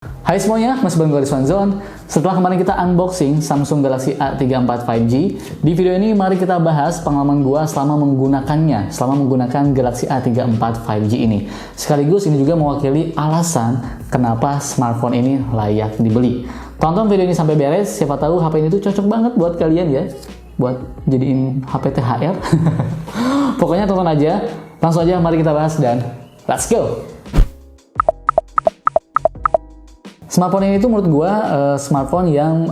Hai semuanya, masih bareng gue Rizwan Zon. Setelah kemarin kita unboxing Samsung Galaxy A34 5G, di video ini mari kita bahas pengalaman gue selama menggunakan Galaxy A34 5G ini. Sekaligus ini juga mewakili alasan kenapa smartphone ini layak dibeli. Tonton video ini sampai beres, siapa tahu HP ini tuh cocok banget buat kalian ya, buat jadiin HP THR. Pokoknya tonton aja, langsung aja mari kita bahas dan let's go! Smartphone ini tuh menurut gue smartphone yang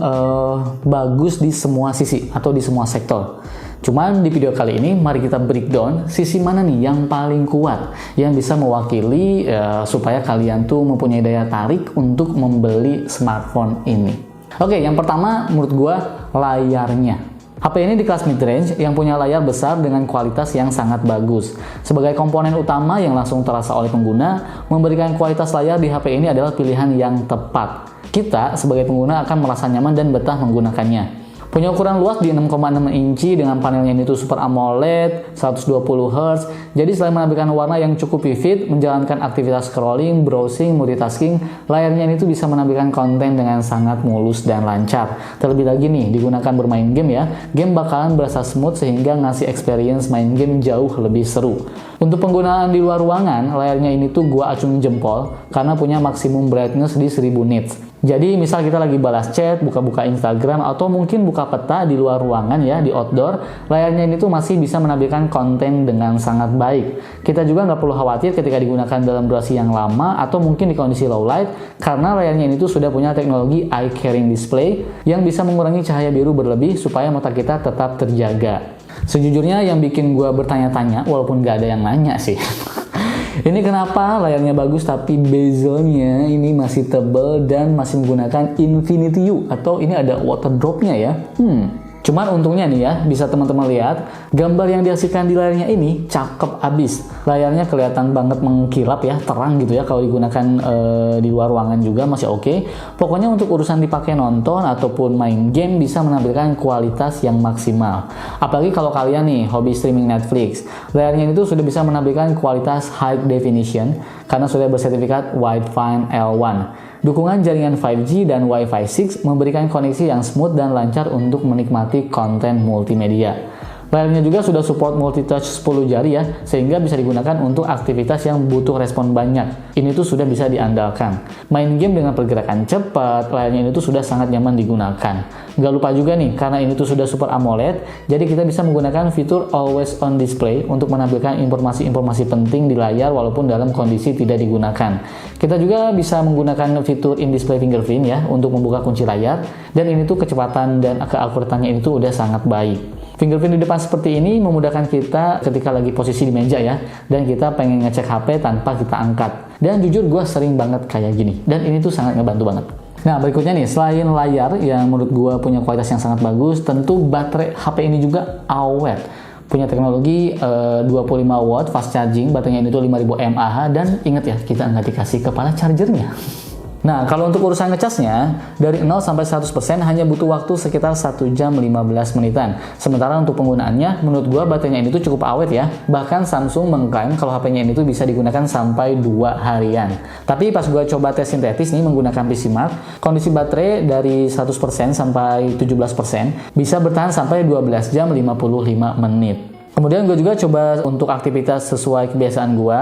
bagus di semua sisi atau di semua sektor. Cuman di video kali ini mari kita breakdown sisi mana nih yang paling kuat yang bisa mewakili supaya kalian tuh mempunyai daya tarik untuk membeli smartphone ini. Oke, yang pertama menurut gue layarnya. HP ini di kelas mid-range yang punya layar besar dengan kualitas yang sangat bagus. Sebagai komponen utama yang langsung terasa oleh pengguna, memberikan kualitas layar di HP ini adalah pilihan yang tepat. Kita sebagai pengguna akan merasa nyaman dan betah menggunakannya. Punya ukuran luas di 6,6 inci dengan panelnya ini tuh Super AMOLED 120 Hz. Jadi selain menampilkan warna yang cukup vivid, menjalankan aktivitas scrolling, browsing, multitasking, layarnya ini tuh bisa menampilkan konten dengan sangat mulus dan lancar. Terlebih lagi nih, digunakan bermain game ya. Game bakalan berasa smooth sehingga ngasih experience main game jauh lebih seru. Untuk penggunaan di luar ruangan, layarnya ini tuh gua acungin jempol karena punya maksimum brightness di 1000 nits. Jadi misal kita lagi balas chat, buka-buka Instagram, atau mungkin buka peta di luar ruangan ya, di outdoor, layarnya ini tuh masih bisa menampilkan konten dengan sangat baik. Kita juga nggak perlu khawatir ketika digunakan dalam durasi yang lama atau mungkin di kondisi low light, karena layarnya ini tuh sudah punya teknologi eye carrying display yang bisa mengurangi cahaya biru berlebih supaya mata kita tetap terjaga. Sejujurnya yang bikin gue bertanya-tanya, walaupun nggak ada yang nanya sih. Ini kenapa layarnya bagus tapi bezelnya ini masih tebal dan masih menggunakan Infinity U atau ini ada water dropnya ya. Cuman untungnya nih ya, bisa teman-teman lihat gambar yang dihasilkan di layarnya ini cakep abis. Layarnya kelihatan banget mengkilap ya, terang gitu ya, kalau digunakan di luar ruangan juga masih oke. Pokoknya untuk urusan dipakai nonton ataupun main game bisa menampilkan kualitas yang maksimal. Apalagi kalau kalian nih hobi streaming Netflix, layarnya itu sudah bisa menampilkan kualitas high definition karena sudah bersertifikat Widefine L1. Dukungan jaringan 5G dan Wi-Fi 6 memberikan koneksi yang smooth dan lancar untuk menikmati konten multimedia. Layarnya juga sudah support multi-touch 10 jari ya, sehingga bisa digunakan untuk aktivitas yang butuh respon banyak. Ini tuh sudah bisa diandalkan. Main game dengan pergerakan cepat, layarnya ini tuh sudah sangat nyaman digunakan. Nggak lupa juga nih, karena ini tuh sudah Super AMOLED, jadi kita bisa menggunakan fitur Always On Display untuk menampilkan informasi-informasi penting di layar walaupun dalam kondisi tidak digunakan. Kita juga bisa menggunakan fitur In-Display Fingerprint ya, untuk membuka kunci layar, dan ini tuh kecepatan dan keakuratannya ini tuh udah sangat baik. Fingerprint di depan seperti ini memudahkan kita ketika lagi posisi di meja ya, dan kita pengen ngecek HP tanpa kita angkat. Dan jujur gue sering banget kayak gini, dan ini tuh sangat ngebantu banget. Nah berikutnya nih, selain layar yang menurut gue punya kualitas yang sangat bagus, tentu baterai HP ini juga awet. Punya teknologi 25 watt fast charging, baterainya ini tuh 5000 mAh, dan ingat ya, kita nggak dikasih kepala chargernya. Nah, kalau untuk urusan ngecasnya, dari 0 sampai 100% hanya butuh waktu sekitar 1 jam 15 menitan. Sementara untuk penggunaannya, menurut gua baterainya ini tuh cukup awet ya. Bahkan Samsung mengklaim kalau HP-nya ini tuh bisa digunakan sampai 2 harian. Tapi pas gua coba tes sintetis nih menggunakan PCMark, kondisi baterai dari 100% sampai 17% bisa bertahan sampai 12 jam 55 menit. Kemudian gue juga coba untuk aktivitas sesuai kebiasaan gue,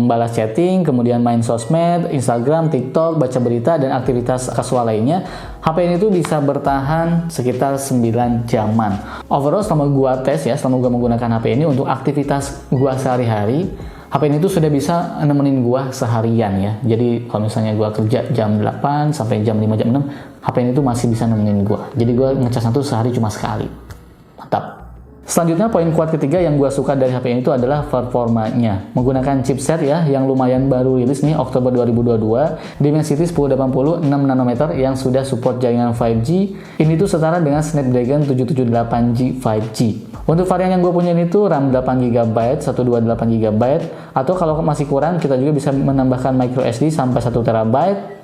balas chatting, kemudian main sosmed, Instagram, TikTok, baca berita, dan aktivitas kasual lainnya. HP ini tuh bisa bertahan sekitar 9 jaman. Overall selama gue tes ya, selama gue menggunakan HP ini untuk aktivitas gue sehari-hari, HP ini tuh sudah bisa nemenin gue seharian ya. Jadi kalau misalnya gue kerja jam 8 sampai jam 5, jam 6, HP ini tuh masih bisa nemenin gue. Jadi gue ngecasnya tuh sehari cuma sekali. Mantap. Selanjutnya poin kuat ketiga yang gue suka dari HP ini itu adalah performanya. Menggunakan chipset ya yang lumayan baru rilis nih Oktober 2022, Dimensity 1080 6 nanometer yang sudah support jaringan 5G. Ini tuh setara dengan Snapdragon 778G 5G. Untuk varian yang gue punya ini tuh RAM 8GB, 128GB, atau kalau masih kurang kita juga bisa menambahkan microSD sampai 1TB.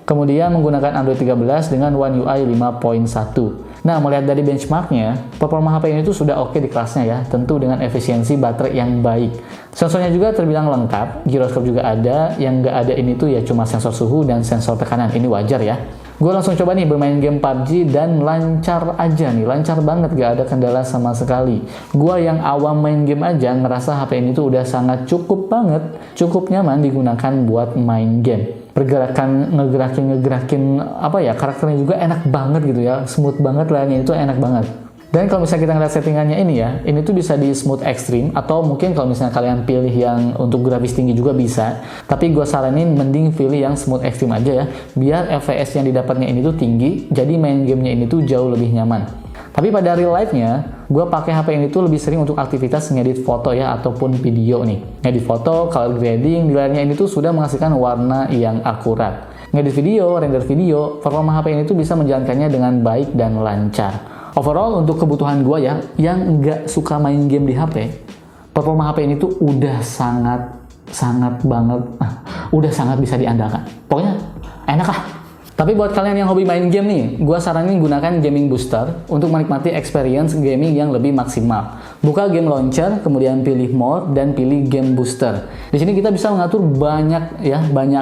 kemudian menggunakan Android 13 dengan One UI 5.1. Nah, melihat dari benchmarknya, performa HP ini tuh sudah oke di kelasnya ya, tentu dengan efisiensi baterai yang baik. Sensornya juga terbilang lengkap, gyroscope juga ada, yang nggak ada ini tuh ya cuma sensor suhu dan sensor tekanan, ini wajar ya. Gue langsung coba nih bermain game PUBG dan lancar aja nih, lancar banget, gak ada kendala sama sekali. Gue yang awam main game aja ngerasa HP ini tuh udah sangat cukup banget, cukup nyaman digunakan buat main game. Pergerakan ngegerakin apa ya, karakternya juga enak banget gitu ya, smooth banget, layarnya itu enak banget. Dan kalau misalnya kita ngeliat settingannya ini ya, ini tuh bisa di smooth extreme, atau mungkin kalau misalnya kalian pilih yang untuk grafis tinggi juga bisa, tapi gue saranin mending pilih yang smooth extreme aja ya, biar FPS yang didapatnya ini tuh tinggi, jadi main gamenya ini tuh jauh lebih nyaman. Tapi pada real life-nya, gue pakai HP ini tuh lebih sering untuk aktivitas ngedit foto ya, ataupun video nih. Ngedit foto, color grading, di layarnya ini tuh sudah menghasilkan warna yang akurat. Ngedit video, render video, performa HP ini tuh bisa menjalankannya dengan baik dan lancar. Overall, untuk kebutuhan gue ya, yang nggak suka main game di HP, performa HP ini tuh udah sangat banget, udah sangat bisa diandalkan. Pokoknya enak lah. Tapi buat kalian yang hobi main game nih, gue saranin gunakan Gaming Booster untuk menikmati experience gaming yang lebih maksimal. Buka game launcher, kemudian pilih mode dan pilih Game Booster. Di sini kita bisa mengatur banyak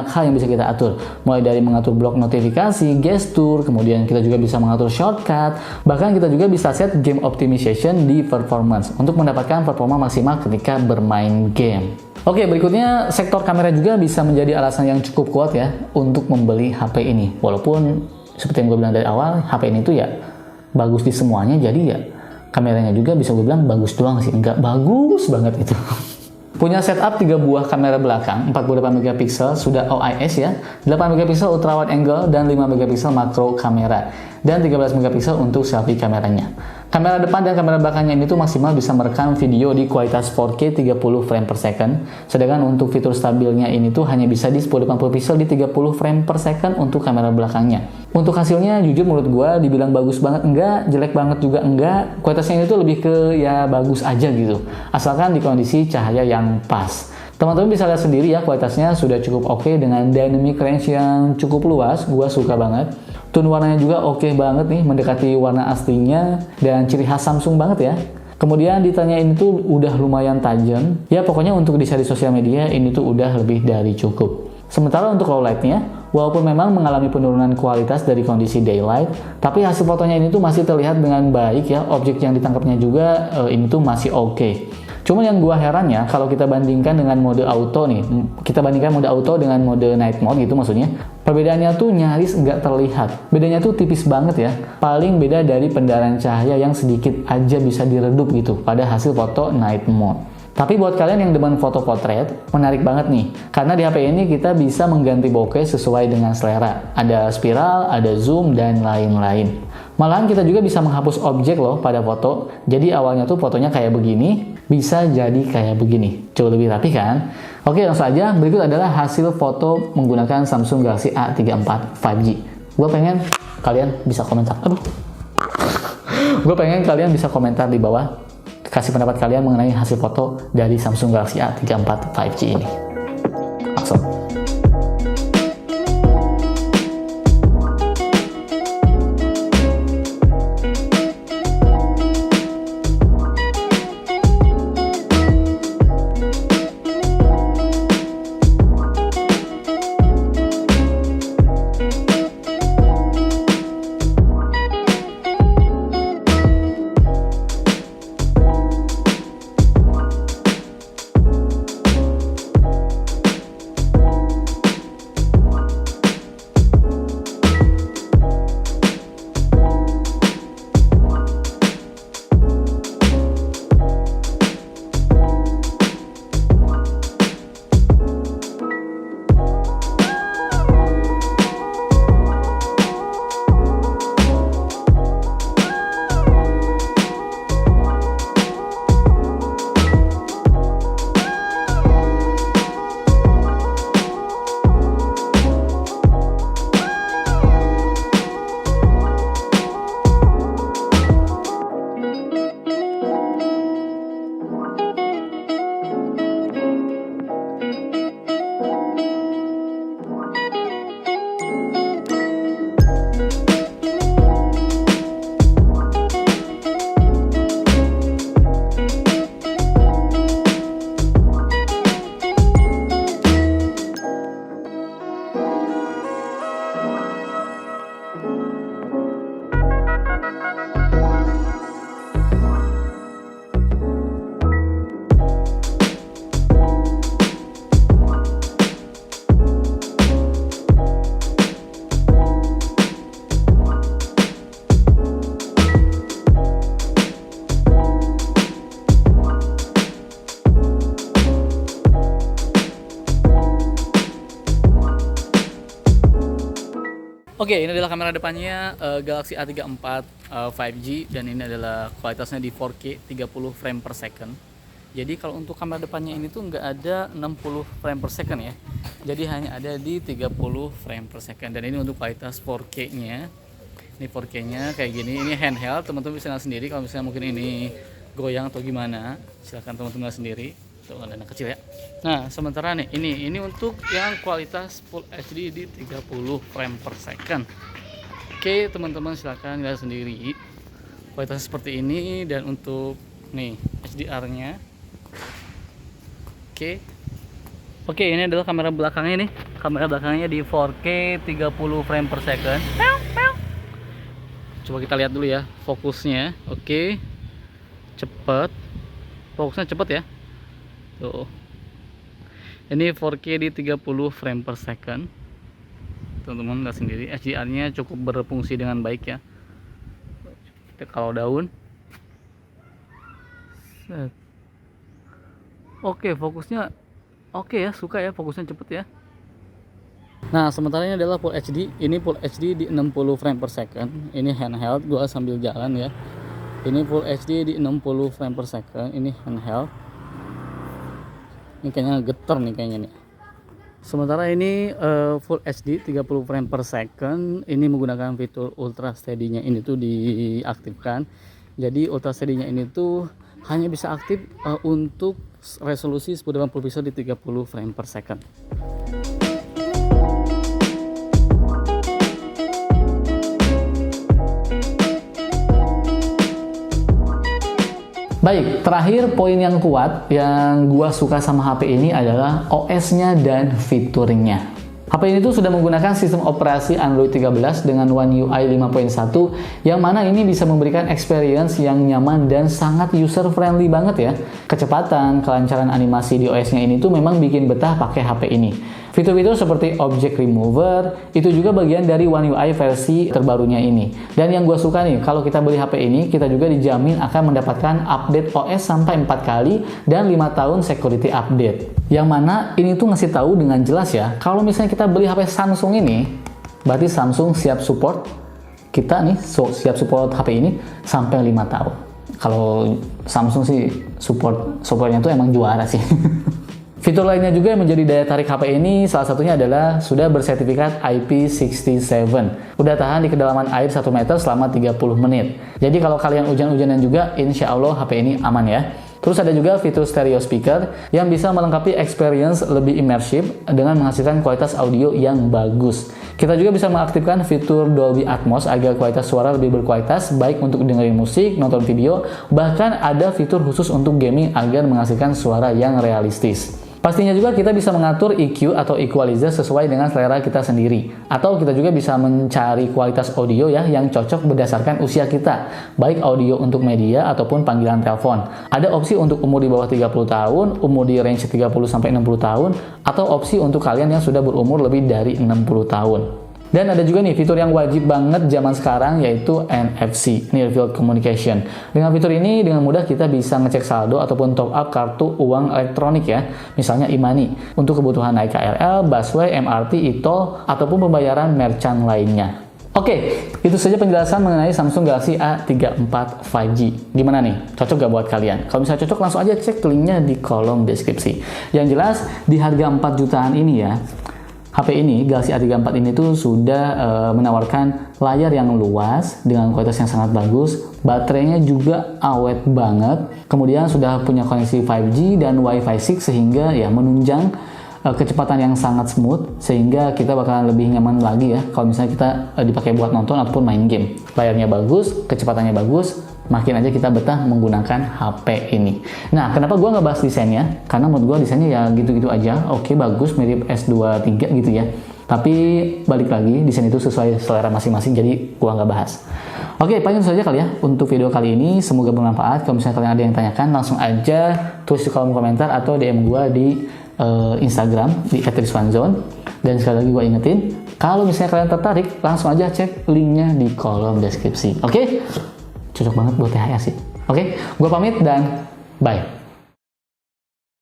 hal yang bisa kita atur. Mulai dari mengatur blok notifikasi, gestur, kemudian kita juga bisa mengatur shortcut, bahkan kita juga bisa set game optimization di performance untuk mendapatkan performa maksimal ketika bermain game. Oke, berikutnya sektor kamera juga bisa menjadi alasan yang cukup kuat ya untuk membeli HP ini. Walaupun seperti yang gue bilang dari awal, HP ini tuh ya bagus di semuanya, jadi ya kameranya juga bisa gue bilang bagus doang sih, nggak bagus banget itu. Punya setup 3 buah kamera belakang, 48 megapiksel sudah OIS ya, 8 megapiksel ultra wide angle dan 5 megapiksel makro kamera, dan 13 megapiksel untuk selfie kameranya. Kamera depan dan kamera belakangnya ini tuh maksimal bisa merekam video di kualitas 4K 30 frame per second, sedangkan untuk fitur stabilnya ini tuh hanya bisa di 1080 pixel di 30 frame per second untuk kamera belakangnya. Untuk hasilnya jujur menurut gua dibilang bagus banget enggak, jelek banget juga enggak, kualitasnya ini tuh lebih ke ya bagus aja gitu, asalkan di kondisi cahaya yang pas. Teman-teman bisa lihat sendiri ya, kualitasnya sudah cukup oke dengan dynamic range yang cukup luas, gua suka banget. Tone warnanya juga oke banget nih, mendekati warna aslinya dan ciri khas Samsung banget ya. Kemudian detailnya ini tuh udah lumayan tajam. Ya pokoknya untuk di seri sosial media ini tuh udah lebih dari cukup. Sementara untuk low light-nya, walaupun memang mengalami penurunan kualitas dari kondisi daylight, tapi hasil fotonya ini tuh masih terlihat dengan baik ya. Objek yang ditangkapnya juga ini tuh masih oke. Cuma yang gua heran ya, kalau kita bandingkan dengan mode auto nih, kita bandingkan mode auto dengan mode night mode gitu maksudnya, perbedaannya tuh nyaris nggak terlihat. Bedanya tuh tipis banget ya. Paling beda dari pendarahan cahaya yang sedikit aja bisa diredup gitu pada hasil foto night mode. Tapi buat kalian yang demen foto potret, menarik banget nih. Karena di HP ini kita bisa mengganti bokeh sesuai dengan selera. Ada spiral, ada zoom, dan lain-lain. Malahan kita juga bisa menghapus objek loh pada foto. Jadi awalnya tuh fotonya kayak begini, bisa jadi kayak begini. Jauh lebih rapi kan? Oke, langsung aja. Berikut adalah hasil foto menggunakan Samsung Galaxy A34 5G. Gue pengen kalian bisa komentar. Gue pengen kalian bisa komentar di bawah. Kasih pendapat kalian mengenai hasil foto dari Samsung Galaxy A34 5G ini. Langsung. Oke, ini adalah kamera depannya Galaxy A34 5G, dan ini adalah kualitasnya di 4K 30 frame per second. Jadi kalau untuk kamera depannya ini tuh nggak ada 60 frame per second ya. Jadi hanya ada di 30 frame per second. Dan ini untuk kualitas 4K-nya. Ini 4K-nya kayak gini. Ini handheld, teman-teman bisa lihat sendiri. Kalau misalnya mungkin ini goyang atau gimana, silahkan teman-teman lihat sendiri. Tuh ada anak kecil ya. Nah, sementara nih ini untuk yang kualitas Full HD di 30 frame per second. Oke, teman-teman silahkan lihat sendiri. Kualitasnya seperti ini, dan untuk nih HDR-nya. Oke, ini adalah kamera belakangnya nih. Kamera belakangnya di 4K 30 frame per second. Coba kita lihat dulu ya fokusnya. Oke. Cepet. Fokusnya cepet ya. Tuh. Ini 4K di 30 frame per second. Teman-teman lihat sendiri, HDR-nya cukup berfungsi dengan baik ya. Kita kalau daun. Set. Oke, fokusnya oke ya, suka ya, fokusnya cepet ya. Nah, sementara ini adalah Full HD. Ini Full HD di 60 frame per second. Ini handheld, gua sambil jalan ya. Ini Full HD di 60 frame per second. Ini handheld. Ini kayaknya getar nih kayaknya nih. Sementara ini Full HD 30 frame per second. Ini menggunakan fitur Ultra Steady-nya ini tuh diaktifkan. Jadi Ultra Steady-nya ini tuh hanya bisa aktif untuk resolusi 1080 pixel di 30 frame per second. Baik, terakhir poin yang kuat yang gua suka sama HP ini adalah OS-nya dan fiturnya. HP ini tuh sudah menggunakan sistem operasi Android 13 dengan One UI 5.1, yang mana ini bisa memberikan experience yang nyaman dan sangat user friendly banget ya. Kecepatan, kelancaran animasi di OS-nya ini tuh memang bikin betah pakai HP ini. Fitur-fitur seperti Object Remover itu juga bagian dari One UI versi terbarunya ini. Dan yang gue suka nih, kalau kita beli HP ini, kita juga dijamin akan mendapatkan update OS sampai 4 kali dan 5 tahun security update. Yang mana ini tuh ngasih tahu dengan jelas ya, kalau misalnya kita beli HP Samsung ini, berarti Samsung siap support kita nih, siap support HP ini sampai 5 tahun. Kalau Samsung sih supportnya tuh emang juara sih. Fitur lainnya juga yang menjadi daya tarik HP ini salah satunya adalah sudah bersertifikat IP67. Udah tahan di kedalaman air 1 meter selama 30 menit. Jadi kalau kalian hujan-hujanan juga, insya Allah HP ini aman ya. Terus ada juga fitur stereo speaker yang bisa melengkapi experience lebih imersif dengan menghasilkan kualitas audio yang bagus. Kita juga bisa mengaktifkan fitur Dolby Atmos agar kualitas suara lebih berkualitas, baik untuk dengerin musik, nonton video, bahkan ada fitur khusus untuk gaming agar menghasilkan suara yang realistis. Pastinya juga kita bisa mengatur EQ atau equalizer sesuai dengan selera kita sendiri. Atau kita juga bisa mencari kualitas audio ya yang cocok berdasarkan usia kita. Baik audio untuk media ataupun panggilan telepon. Ada opsi untuk umur di bawah 30 tahun, umur di range 30-60 tahun, atau opsi untuk kalian yang sudah berumur lebih dari 60 tahun. Dan ada juga nih fitur yang wajib banget zaman sekarang, yaitu NFC, Near Field Communication. Dengan fitur ini dengan mudah kita bisa ngecek saldo ataupun top up kartu uang elektronik ya, misalnya e-money, untuk kebutuhan naik KRL, busway, MRT, e-tol, ataupun pembayaran merchant lainnya. Oke, itu saja penjelasan mengenai Samsung Galaxy A34 5G. Gimana nih? Cocok gak buat kalian? Kalau misalnya cocok, langsung aja cek linknya di kolom deskripsi. Yang jelas, di harga 4 jutaan ini ya, HP ini, Galaxy A34 ini tuh sudah menawarkan layar yang luas dengan kualitas yang sangat bagus, baterainya juga awet banget, kemudian sudah punya koneksi 5G dan Wi-Fi 6 sehingga ya menunjang kecepatan yang sangat smooth, sehingga kita bakalan lebih nyaman lagi ya kalau misalnya kita dipakai buat nonton ataupun main game. Layarnya bagus, kecepatannya bagus, makin aja kita betah menggunakan HP ini. Nah, kenapa gue nggak bahas desainnya? Karena menurut gue desainnya ya gitu-gitu aja. Oke, bagus, mirip S23 gitu ya. Tapi balik lagi, desain itu sesuai selera masing-masing, jadi gue nggak bahas. Oke, paling itu saja kali ya untuk video kali ini. Semoga bermanfaat. Kalau misalnya kalian ada yang tanyakan, langsung aja tulis di kolom komentar atau DM gue di Instagram di @rizwanzone. Dan sekali lagi gue ingetin, kalau misalnya kalian tertarik, langsung aja cek linknya di kolom deskripsi. Oke? Cocok banget buat THR sih. Oke, gue pamit dan bye.